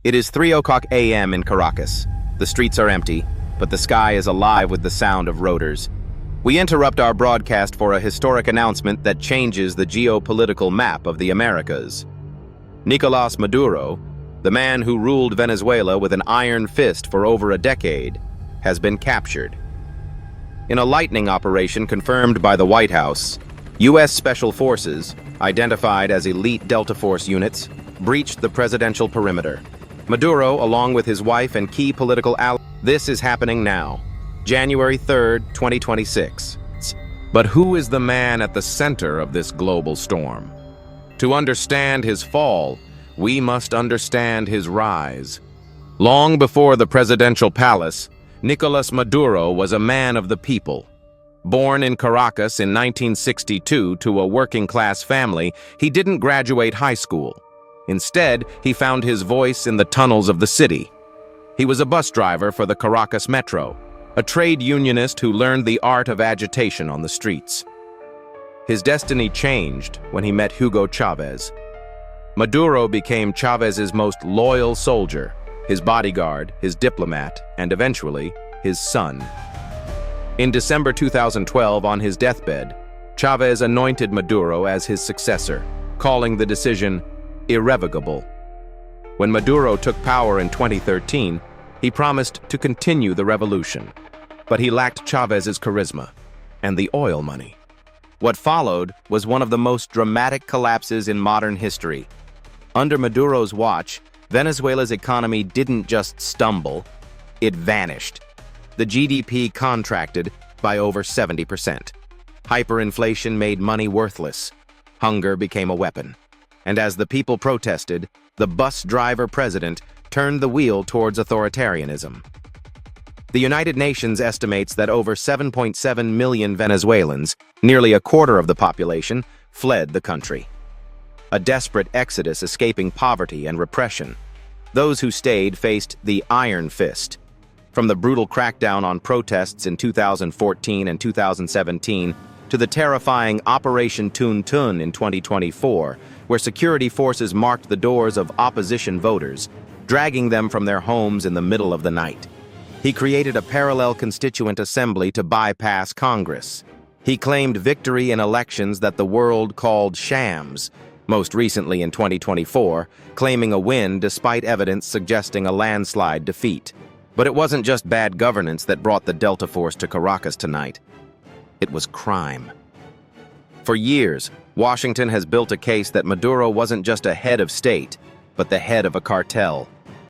It is 3 o'clock a.m. in Caracas. The streets are empty, but the sky is alive with the sound of rotors. We interrupt our broadcast for a historic announcement that changes the geopolitical map of the Americas. NICOLAS Maduro, the man who ruled Venezuela with an iron fist for over a decade, has been captured. In a lightning operation confirmed by the White House, U.S. Special Forces, identified as elite Delta Force units, breached the presidential perimeter. Maduro, along with his wife and key political allies. This is happening now, January 3rd, 2026. But who is the man at the center of this global storm? To understand his fall, we must understand his rise. Long before the presidential palace, Nicolas Maduro was a man of the people. Born in Caracas in 1962 to a working-class family, he didn't graduate high school. Instead, he found his voice in the tunnels of the city. He was a bus driver for the Caracas Metro, a trade unionist who learned the art of agitation on the streets. His destiny changed when he met Hugo Chavez. Maduro became Chavez's most loyal soldier, his bodyguard, his diplomat, and eventually, his son. In December 2012, on his deathbed, Chavez anointed Maduro as his successor, calling the decision irrevocable. When Maduro took power in 2013, he promised to continue the revolution, but he lacked Chavez's charisma and the oil money. What followed was one of the most dramatic collapses in modern history. Under Maduro's watch, Venezuela's economy didn't just stumble, it vanished. The GDP contracted by over 70%. Hyperinflation made money worthless. Hunger became a weapon. And as the people protested, the bus driver president turned the wheel towards authoritarianism. The United Nations estimates that over 7.7 million Venezuelans, nearly a quarter of the population, fled the country. A desperate exodus escaping poverty and repression. Those who stayed faced the iron fist. From the brutal crackdown on protests in 2014 and 2017 to the terrifying Operation Tun Tun in 2024, where security forces marked the doors of opposition voters, dragging them from their homes in the middle of the night. He created a parallel constituent assembly to bypass Congress. He claimed victory in elections that the world called shams, most recently in 2024, claiming a win despite evidence suggesting a landslide defeat. But it wasn't just bad governance that brought the Delta Force to Caracas tonight. It was crime. For years, Washington has built a case that Maduro wasn't just a head of state, but the head of a cartel.